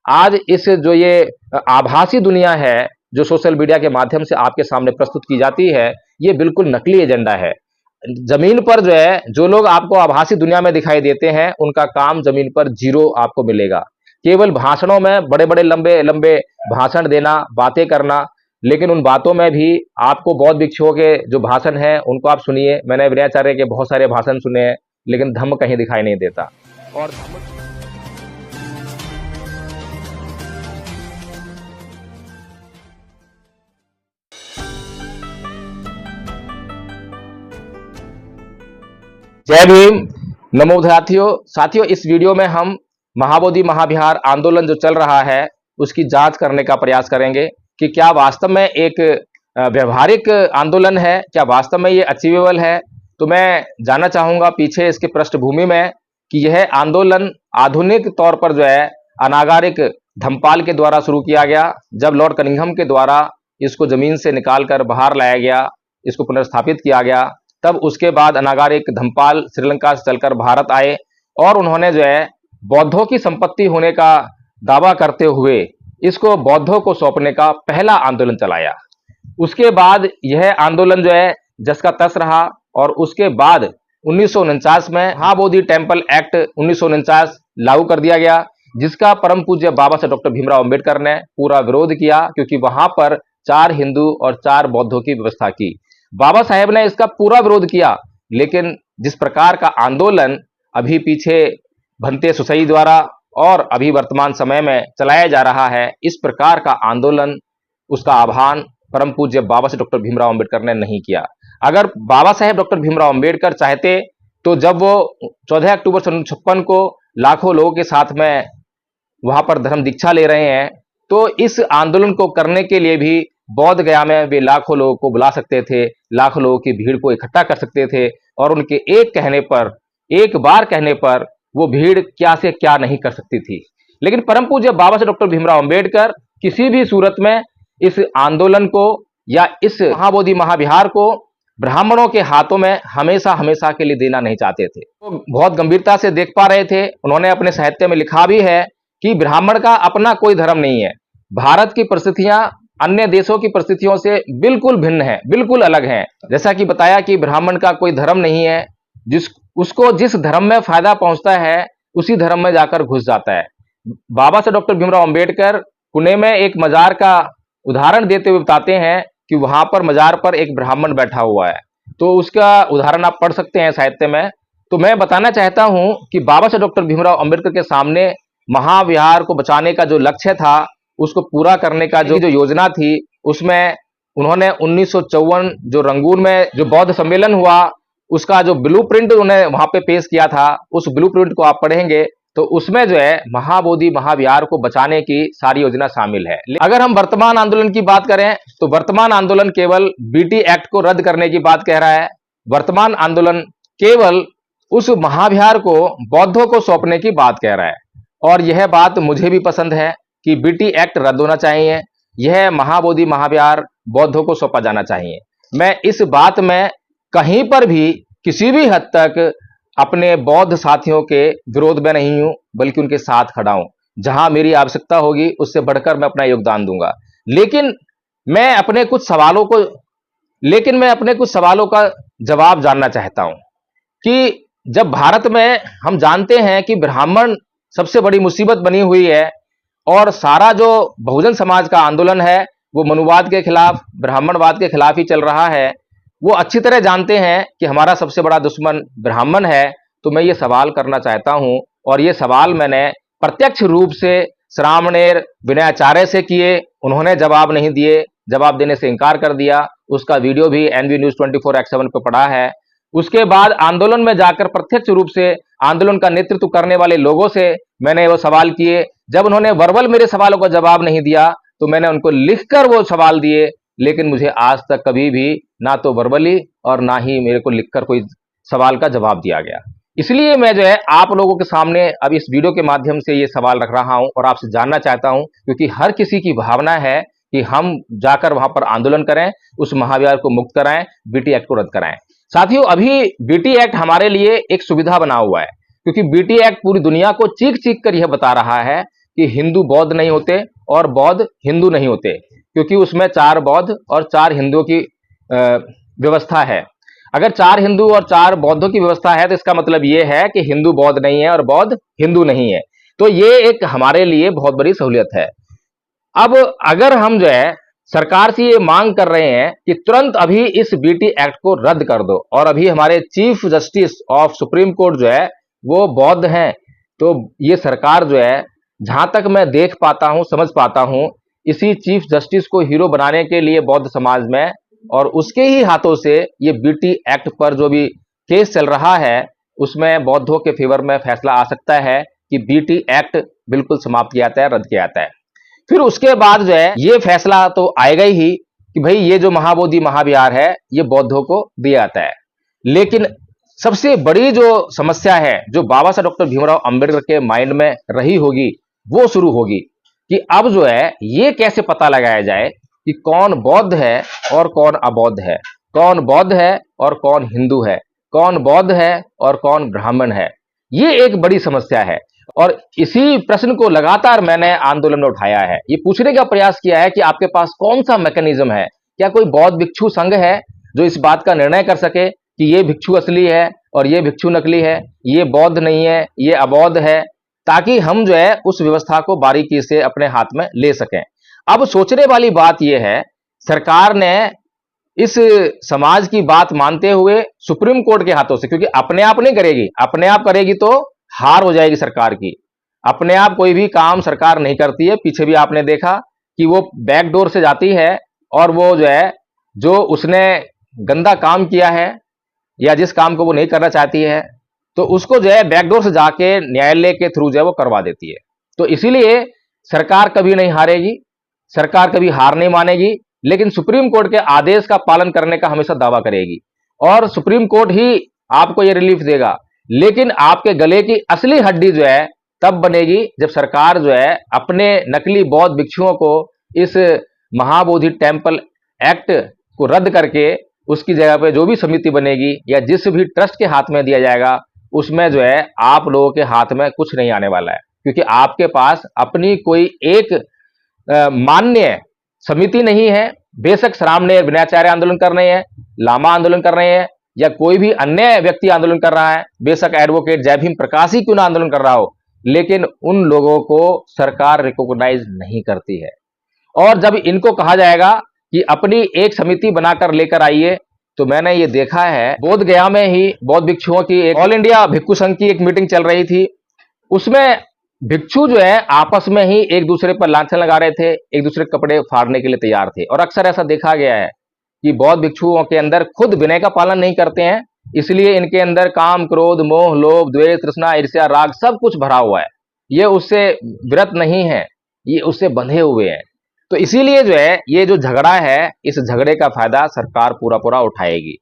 आज इस जो ये आभासी दुनिया है जो सोशल मीडिया के माध्यम से आपके सामने प्रस्तुत की जाती है, ये बिल्कुल नकली एजेंडा है। जमीन पर जो है, जो लोग आपको आभासी दुनिया में दिखाई देते हैं, उनका काम जमीन पर जीरो आपको मिलेगा। केवल भाषणों में बड़े बड़े लंबे लंबे भाषण देना, बातें करना, लेकिन उन बातों में भी आपको बौद्ध भिक्षुओं के जो भाषण हैं उनको आप सुनिए। मैंने विनयाचार्य के बहुत सारे भाषण सुने हैं, लेकिन धम्म कहीं दिखाई नहीं देता। और जय भीम, नमो साथियों, इस वीडियो में हम महाबोधि महाविहार आंदोलन जो चल रहा है उसकी जांच करने का प्रयास करेंगे कि क्या वास्तव में एक व्यवहारिक आंदोलन है, क्या वास्तव में ये अचीवेबल है। तो मैं जानना चाहूंगा पीछे इसके पृष्ठभूमि में कि यह आंदोलन आधुनिक तौर पर जो है अनागारिक धम्मपाल के द्वारा शुरू किया गया। जब लॉर्ड कनिंघम के द्वारा इसको जमीन से निकालकर बाहर लाया गया, इसको पुनर्स्थापित किया गया, तब उसके बाद अनागारिक धम्मपाल श्रीलंका से चलकर भारत आए और उन्होंने जो है बौद्धों की संपत्ति होने का दावा करते हुए इसको बौद्धों को सौंपने का पहला आंदोलन चलाया। उसके बाद यह आंदोलन जो है जस का तस रहा और उसके बाद 1949 में महाबोधि टेम्पल एक्ट 1949 लागू कर दिया गया, जिसका परम पूज्य बाबा साहब डॉक्टर भीमराव अंबेडकर ने पूरा विरोध किया, क्योंकि वहां पर 4 हिंदू और 4 बौद्धों की व्यवस्था की। बाबा साहेब ने इसका पूरा विरोध किया, लेकिन जिस प्रकार का आंदोलन अभी पीछे भंते सुसई द्वारा और अभी वर्तमान समय में चलाया जा रहा है, इस प्रकार का आंदोलन उसका आह्वान परम पूज्य बाबा साहेब डॉक्टर भीमराव अंबेडकर ने नहीं किया। अगर बाबा साहेब डॉक्टर भीमराव अंबेडकर चाहते तो जब वो 14 अक्टूबर 1956 को लाखों लोगों के साथ में वहां पर धर्म दीक्षा ले रहे हैं, तो इस आंदोलन को करने के लिए भी बौद्ध गया में वे लाखों लोगों को बुला सकते थे, लाखों लोगों की भीड़ को इकट्ठा कर सकते थे और उनके एक बार कहने पर वो भीड़ क्या से क्या नहीं कर सकती थी। लेकिन परम पूज्य बाबा साहेब डॉक्टर भीमराव अंबेडकर किसी भी सूरत में इस आंदोलन को या इस महाबोधि महाविहार को ब्राह्मणों के हाथों में हमेशा के लिए देना नहीं चाहते थे। वो बहुत गंभीरता से देख पा रहे थे। उन्होंने अपने साहित्य में लिखा भी है कि ब्राह्मण का अपना कोई धर्म नहीं है। भारत की परिस्थितियां अन्य देशों की परिस्थितियों से बिल्कुल भिन्न है, बिल्कुल अलग है। जैसा कि बताया कि ब्राह्मण का कोई धर्म नहीं है, उसको जिस धर्म में फायदा पहुंचता है उसी धर्म में जाकर घुस जाता है। बाबा साहब डॉक्टर भीमराव अंबेडकर पुणे में एक मजार का उदाहरण देते हुए बताते हैं कि वहां पर मजार पर एक ब्राह्मण बैठा हुआ है, तो उसका उदाहरण आप पढ़ सकते हैं साहित्य में। तो मैं बताना चाहता हूं कि बाबा साहब डॉक्टर भीमराव अंबेडकर के सामने महाविहार को बचाने का जो लक्ष्य था, उसको पूरा करने का जो योजना थी, उसमें उन्होंने 1954 जो रंगून में जो बौद्ध सम्मेलन हुआ, उसका जो ब्लूप्रिंट उन्होंने वहां पे पेश किया था, उस ब्लूप्रिंट को आप पढ़ेंगे तो उसमें जो है महाबोधि महाविहार को बचाने की सारी योजना शामिल है। अगर हम वर्तमान आंदोलन की बात करें तो वर्तमान आंदोलन केवल बीटी एक्ट को रद्द करने की बात कह रहा है। वर्तमान आंदोलन केवल उस महाविहार को बौद्धों को सौंपने की बात कह रहा है, और यह बात मुझे भी पसंद है कि बीटी एक्ट रद्द होना चाहिए, यह महाबोधि महाविहार बौद्धों को सौंपा जाना चाहिए। मैं इस बात में कहीं पर भी किसी भी हद तक अपने बौद्ध साथियों के विरोध में नहीं हूं, बल्कि उनके साथ खड़ा हूं। जहां मेरी आवश्यकता होगी उससे बढ़कर मैं अपना योगदान दूंगा। लेकिन मैं अपने कुछ सवालों का जवाब जानना चाहता हूं कि जब भारत में हम जानते हैं कि ब्राह्मण सबसे बड़ी मुसीबत बनी हुई है और सारा जो बहुजन समाज का आंदोलन है वो मनुवाद के खिलाफ, ब्राह्मणवाद के खिलाफ ही चल रहा है, वो अच्छी तरह जानते हैं कि हमारा सबसे बड़ा दुश्मन ब्राह्मण है। तो मैं ये सवाल करना चाहता हूं, और ये सवाल मैंने प्रत्यक्ष रूप से श्रामणेर विनयाचार्य से किए, उन्होंने जवाब नहीं दिए, जवाब देने से इनकार कर दिया। उसका वीडियो भी एनवी न्यूज 24/7 पर पड़ा है। उसके बाद आंदोलन में जाकर प्रत्यक्ष रूप से आंदोलन का नेतृत्व करने वाले लोगों से मैंने वो सवाल किए। जब उन्होंने वर्बल मेरे सवालों का जवाब नहीं दिया तो मैंने उनको लिखकर वो सवाल दिए, लेकिन मुझे आज तक कभी भी ना तो वर्बली और ना ही मेरे को लिखकर कोई सवाल का जवाब दिया गया। इसलिए मैं जो है आप लोगों के सामने अब इस वीडियो के माध्यम से ये सवाल रख रहा हूं और आपसे जानना चाहता हूं, क्योंकि हर किसी की भावना है कि हम जाकर वहां पर आंदोलन करें, उस महाविहार को मुक्त कराएं, बीटी एक्ट को रद्द कराएं। साथियों, अभी बीटी एक्ट हमारे लिए एक सुविधा बना हुआ है, क्योंकि बीटी एक्ट पूरी दुनिया को चीख चीख कर यह बता रहा है कि हिंदू बौद्ध नहीं होते और बौद्ध हिंदू नहीं होते, क्योंकि उसमें 4 बौद्ध और 4 हिंदुओं की व्यवस्था है। अगर 4 हिंदू और 4 बौद्धों की व्यवस्था है तो इसका मतलब ये है कि हिंदू बौद्ध नहीं है और बौद्ध हिंदू नहीं है। तो ये एक हमारे लिए बहुत बड़ी सहूलियत है। अब अगर हम जो है सरकार से ये मांग कर रहे हैं कि तुरंत अभी इस बीटी एक्ट को रद्द कर दो, और अभी हमारे chief justice of supreme court जो है वो बौद्ध हैं, तो ये सरकार जो है, जहां तक मैं देख पाता हूं, समझ पाता हूं, इसी चीफ जस्टिस को हीरो बनाने के लिए बौद्ध समाज में और उसके ही हाथों से ये बीटी एक्ट पर जो भी केस चल रहा है उसमें बौद्धों के फेवर में फैसला आ सकता है कि बीटी एक्ट बिल्कुल समाप्त किया जाता है, रद्द किया जाता है। फिर उसके बाद जो है ये फैसला तो आएगा ही कि भाई ये जो महाबोधि महाविहार है ये बौद्धों को दिया जाता है। लेकिन सबसे बड़ी जो समस्या है, जो बाबा साहब डॉक्टर भीमराव अंबेडकर के माइंड में रही होगी, वो शुरू होगी कि अब जो है ये कैसे पता लगाया जाए कि कौन बौद्ध है और कौन अबौद्ध है, कौन बौद्ध है और कौन हिंदू है, कौन बौद्ध है और कौन ब्राह्मण है। ये एक बड़ी समस्या है और इसी प्रश्न को लगातार मैंने आंदोलन में उठाया है। ये पूछने का प्रयास किया है कि आपके पास कौन सा मैकेनिज्म है, क्या कोई बौद्ध भिक्षु संघ है जो इस बात का निर्णय कर सके कि ये भिक्षु असली है और ये भिक्षु नकली है, ये बौद्ध नहीं है, ये अबौद्ध है, ताकि हम जो है उस व्यवस्था को बारीकी से अपने हाथ में ले सकें। अब सोचने वाली बात यह है, सरकार ने इस समाज की बात मानते हुए सुप्रीम कोर्ट के हाथों से, क्योंकि अपने आप नहीं करेगी, अपने आप करेगी तो हार हो जाएगी सरकार की। अपने आप कोई भी काम सरकार नहीं करती है, पीछे भी आपने देखा कि वो बैकडोर से जाती है और वो जो है, जो उसने गंदा काम किया है या जिस काम को वो नहीं करना चाहती है, तो उसको जो है बैकडोर से जाके न्यायालय के थ्रू जो है वो करवा देती है। तो इसीलिए सरकार कभी नहीं हारेगी, सरकार कभी हार नहीं मानेगी, लेकिन सुप्रीम कोर्ट के आदेश का पालन करने का हमेशा दावा करेगी और सुप्रीम कोर्ट ही आपको ये रिलीफ देगा। लेकिन आपके गले की असली हड्डी जो है तब बनेगी जब सरकार जो है अपने नकली बौद्ध भिक्षुओं को इस महाबोधि टेम्पल एक्ट को रद्द करके उसकी जगह पे जो भी समिति बनेगी या जिस भी ट्रस्ट के हाथ में दिया जाएगा, उसमें जो है आप लोगों के हाथ में कुछ नहीं आने वाला है, क्योंकि आपके पास अपनी कोई एक मान्य समिति नहीं है। बेशक श्रामणेर विनयाचार्य आंदोलन कर रहे हैं, लामा आंदोलन कर रहे हैं या कोई भी अन्य व्यक्ति आंदोलन कर रहा है, बेशक एडवोकेट जय भीम प्रकाश ही क्यों ना आंदोलन कर रहा हो, लेकिन उन लोगों को सरकार रिकॉग्नाइज नहीं करती है। और जब इनको कहा जाएगा कि अपनी एक समिति बनाकर लेकर आइए, तो मैंने ये देखा है बोध गया में ही बौद्ध भिक्षुओं की एक ऑल इंडिया भिक्षु संघ की एक मीटिंग चल रही थी। उसमें भिक्षु जो है आपस में ही एक दूसरे पर लांछन लगा रहे थे, एक दूसरे के कपड़े फाड़ने के लिए तैयार थे। और अक्सर ऐसा देखा गया है कि बौद्ध भिक्षुओं के अंदर खुद विनय का पालन नहीं करते हैं, इसलिए इनके अंदर काम, क्रोध, मोह, लोभ, द्वेष, तृष्णा, ईर्ष्या, राग सब कुछ भरा हुआ है। ये उससे विरत नहीं है, ये उससे बंधे हुए हैं। तो इसीलिए जो है ये जो झगड़ा है, इस झगड़े का फायदा सरकार पूरा पूरा उठाएगी।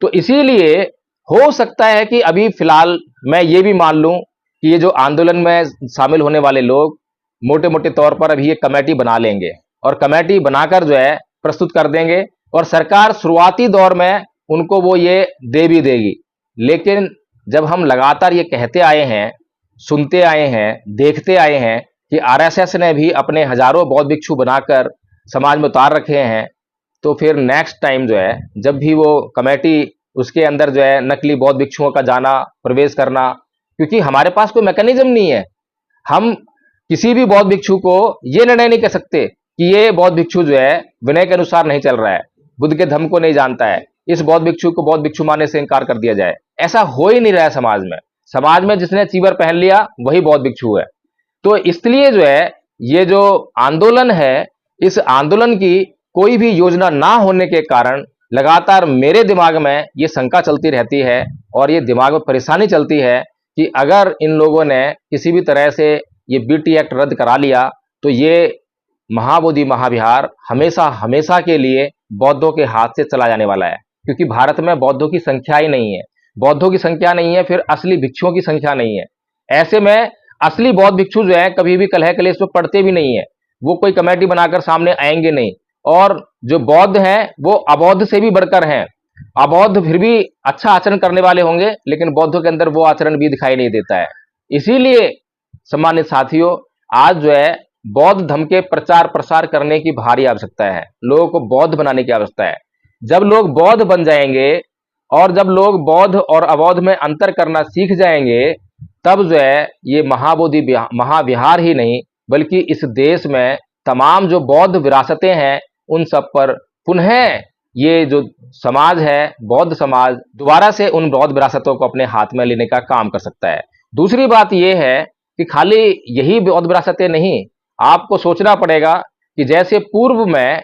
तो इसीलिए हो सकता है कि अभी फिलहाल मैं ये भी मान लूं कि ये जो आंदोलन में शामिल होने वाले लोग मोटे मोटे तौर पर अभी ये कमेटी बना लेंगे और कमेटी बनाकर जो है प्रस्तुत कर देंगे, और सरकार शुरुआती दौर में उनको वो ये दे भी देगी। लेकिन जब हम लगातार ये कहते आए हैं, सुनते आए हैं, देखते आए हैं कि आरएसएस ने भी अपने हजारों बौद्ध भिक्षु बनाकर समाज में उतार रखे हैं, तो फिर नेक्स्ट टाइम जो है जब भी वो कमेटी उसके अंदर जो है नकली बौद्ध भिक्षुओं का जाना, प्रवेश करना, क्योंकि हमारे पास कोई मैकेनिज्म नहीं है। हम किसी भी बौद्ध भिक्षु को ये निर्णय नहीं कर सकते कि ये बौद्ध भिक्षु जो है विनय के अनुसार नहीं चल रहा है, बुद्ध के धर्म को नहीं जानता है, इस बौद्ध भिक्षु को बौद्ध भिक्षु मानने से इनकार कर दिया जाए। ऐसा हो ही नहीं रहा है समाज में। समाज में जिसने चीवर पहन लिया वही बौद्ध भिक्षु है। तो इसलिए जो है ये जो आंदोलन है, इस आंदोलन की कोई भी योजना ना होने के कारण लगातार मेरे दिमाग में ये शंका चलती रहती है और ये दिमाग में परेशानी चलती है कि अगर इन लोगों ने किसी भी तरह से ये बीटी एक्ट रद्द करा लिया तो ये महाबोधि महाविहार हमेशा हमेशा के लिए बौद्धों के हाथ से चला जाने वाला है, क्योंकि भारत में बौद्धों की संख्या ही नहीं है। बौद्धों की संख्या नहीं है, फिर असली भिक्षुओं की संख्या नहीं है। ऐसे में असली बौद्ध भिक्षु जो है कभी भी कलह कलेश में पड़ते भी नहीं है, वो कोई कमेटी बनाकर सामने आएंगे नहीं। और जो बौद्ध हैं वो अबौद्ध से भी बढ़कर हैं। अबौद्ध फिर भी अच्छा आचरण करने वाले होंगे, लेकिन बौद्धों के अंदर वो आचरण भी दिखाई नहीं देता है। इसीलिए सम्मानित साथियों, आज जो है बौद्ध धर्म के प्रचार प्रसार करने की भारी आवश्यकता है। लोगों को बौद्ध बनाने की आवश्यकता है। जब लोग बौद्ध बन जाएंगे और जब लोग बौद्ध और अबौद्ध में अंतर करना सीख जाएंगे, तब जो है ये महाविहार ही नहीं बल्कि इस देश में तमाम जो बौद्ध विरासतें हैं उन सब पर पुनः ये जो समाज है, बौद्ध समाज, दोबारा से उन बौद्ध विरासतों को अपने हाथ में लेने का काम कर सकता है। दूसरी बात यह है कि खाली यही बौद्ध विरासतें नहीं, आपको सोचना पड़ेगा कि जैसे पूर्व में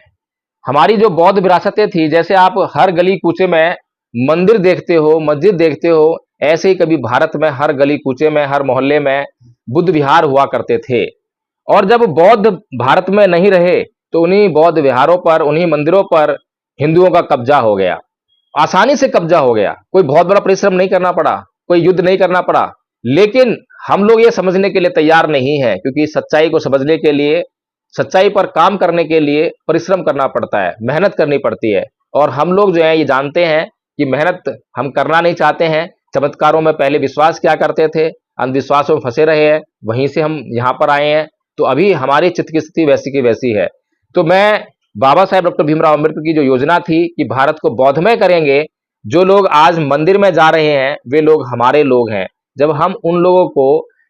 हमारी जो बौद्ध विरासतें थी, जैसे आप हर गली कूचे में मंदिर देखते हो, मस्जिद देखते हो, ऐसे ही कभी भारत में हर गली कूचे में, हर मोहल्ले में बुद्ध विहार हुआ करते थे। और जब बौद्ध भारत में नहीं रहे तो उन्हीं बौद्ध विहारों पर, उन्हीं मंदिरों पर हिंदुओं का कब्जा हो गया, आसानी से कब्जा हो गया। कोई बहुत बड़ा परिश्रम नहीं करना पड़ा, कोई युद्ध नहीं करना पड़ा। लेकिन हम लोग ये समझने के लिए तैयार नहीं है, क्योंकि सच्चाई को समझने के लिए, सच्चाई पर काम करने के लिए परिश्रम करना पड़ता है, मेहनत करनी पड़ती है। और हम लोग जो है ये जानते हैं कि मेहनत हम करना नहीं चाहते हैं। चमत्कारों में पहले विश्वास किया करते थे, अंधविश्वासों में फंसे रहे हैं, वहीं से हम यहाँ पर आए हैं। तो अभी हमारी चित्त की स्थिति वैसी की वैसी है। तो मैं बाबा साहेब डॉक्टर भीमराव अम्बेडकर की जो योजना थी कि भारत को बौद्धमय करेंगे, जो लोग आज मंदिर में जा रहे हैं वे लोग हमारे लोग हैं। जब हम उन लोगों को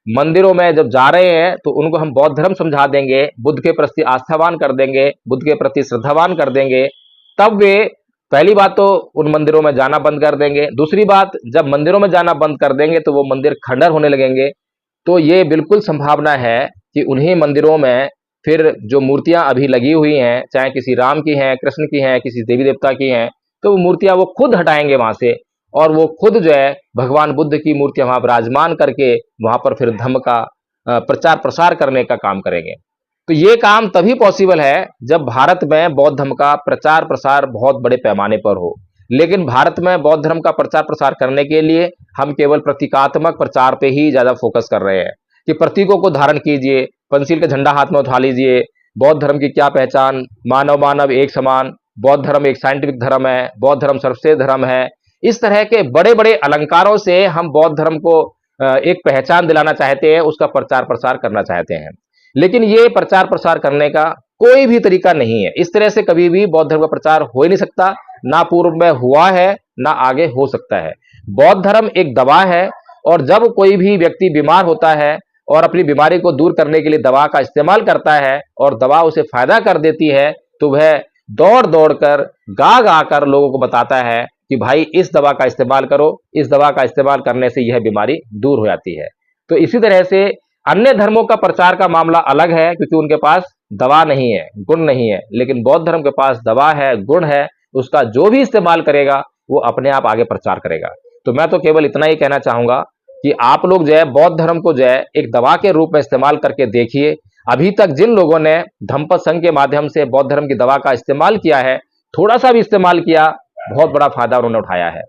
मंदिरों में जब जा रहे हैं तो उनको हम बौद्ध धर्म समझा देंगे, बुद्ध के प्रति आस्थावान कर देंगे, बुद्ध के प्रति श्रद्धावान कर देंगे, तब वे पहली बात तो उन मंदिरों में जाना बंद कर देंगे। दूसरी बात, जब मंदिरों में जाना बंद कर देंगे तो वो मंदिर खंडर होने लगेंगे। तो ये बिल्कुल संभावना है कि उन्हीं मंदिरों में फिर जो मूर्तियां अभी लगी हुई हैं, चाहे किसी राम की हैं, कृष्ण की हैं, किसी देवी देवता की हैं, तो वो मूर्तियां वो खुद हटाएंगे वहां से, और वो खुद जो है भगवान बुद्ध की मूर्तियां वहां विराजमान करके वहां पर फिर धम्म का प्रचार प्रसार करने का काम करेंगे। तो ये काम तभी पॉसिबल है जब भारत में बौद्ध धर्म का प्रचार प्रसार बहुत बड़े पैमाने पर हो। लेकिन भारत में बौद्ध धर्म का प्रचार प्रसार करने के लिए हम केवल प्रतीकात्मक प्रचार पे ही ज्यादा फोकस कर रहे हैं कि प्रतीकों को धारण कीजिए, पंचशील का झंडा हाथ में उठा लीजिए, बौद्ध धर्म की क्या पहचान, मानव मानव एक समान, बौद्ध धर्म एक साइंटिफिक धर्म है, बौद्ध धर्म सर्वश्रेष्ठ धर्म है। इस तरह के बड़े बड़े अलंकारों से हम बौद्ध धर्म को एक पहचान दिलाना चाहते हैं, उसका प्रचार प्रसार करना चाहते हैं। लेकिन ये प्रचार प्रसार करने का कोई भी तरीका नहीं है। इस तरह से कभी भी बौद्ध धर्म का प्रचार हो ही नहीं सकता, ना पूर्व में हुआ है, ना आगे हो सकता है। बौद्ध धर्म एक दवा है, और जब कोई भी व्यक्ति बीमार होता है और अपनी बीमारी को दूर करने के लिए दवा का इस्तेमाल करता है और दवा उसे फायदा कर देती है, तो वह दौड़ दौड़ कर, गा गा कर लोगों को बताता है कि भाई इस दवा का इस्तेमाल करो, इस दवा का इस्तेमाल करने से यह बीमारी दूर हो जाती है। तो इसी तरह से अन्य धर्मों का प्रचार का मामला अलग है, क्योंकि उनके पास दवा नहीं है, गुण नहीं है। लेकिन बौद्ध धर्म के पास दवा है, गुण है, उसका जो भी इस्तेमाल करेगा वो अपने आप आगे प्रचार करेगा। तो मैं तो केवल इतना ही कहना चाहूंगा कि आप लोग जो है बौद्ध धर्म को जो है एक दवा के रूप में इस्तेमाल करके देखिए। अभी तक जिन लोगों ने धम्मपद संघ के माध्यम से बौद्ध धर्म की दवा का इस्तेमाल किया है, थोड़ा सा भी इस्तेमाल किया, बहुत बड़ा फायदा उन्होंने उठाया है।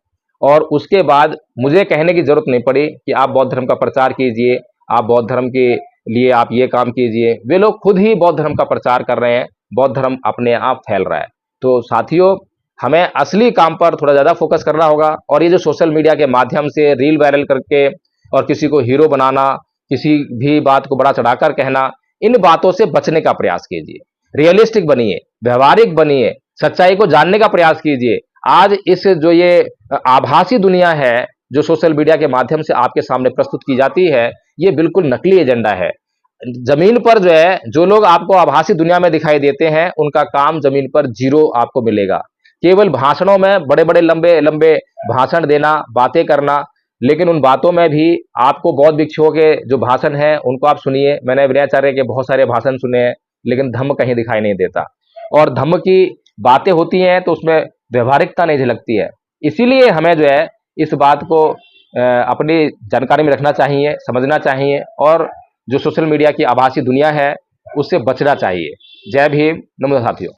और उसके बाद मुझे कहने की जरूरत नहीं पड़ी कि आप बौद्ध धर्म का प्रचार कीजिए, आप बौद्ध धर्म के लिए आप ये काम कीजिए। वे लोग खुद ही बौद्ध धर्म का प्रचार कर रहे हैं, बौद्ध धर्म अपने आप फैल रहा है। तो साथियों, हमें असली काम पर थोड़ा ज्यादा फोकस करना होगा। और ये जो सोशल मीडिया के माध्यम से रील वायरल करके और किसी को हीरो बनाना, किसी भी बात को बड़ा चढ़ाकर कहना, इन बातों से बचने का प्रयास कीजिए। रियलिस्टिक बनिए, व्यवहारिक बनिए, सच्चाई को जानने का प्रयास कीजिए। आज इस जो ये आभासी दुनिया है जो सोशल मीडिया के माध्यम से आपके सामने प्रस्तुत की जाती है, ये बिल्कुल नकली एजेंडा है। जमीन पर जो है जो लोग आपको आभासी दुनिया में दिखाई देते हैं, उनका काम जमीन पर जीरो आपको मिलेगा। केवल भाषणों में बड़े बड़े लंबे लंबे भाषण देना, बातें करना, लेकिन उन बातों में भी आपको बौद्ध भिक्षुओं के जो भाषण हैं उनको आप सुनिए। मैंने विनयाचार्य के बहुत सारे भाषण सुने हैं, लेकिन धम्म कहीं दिखाई नहीं देता। और धम्म की बातें होती हैं तो उसमें व्यवहारिकता नहीं झलकती है। इसीलिए हमें जो है इस बात को अपनी जानकारी में रखना चाहिए, समझना चाहिए, और जो सोशल मीडिया की आभासी दुनिया है उससे बचना चाहिए। जय भीम, नमस्कार साथियों।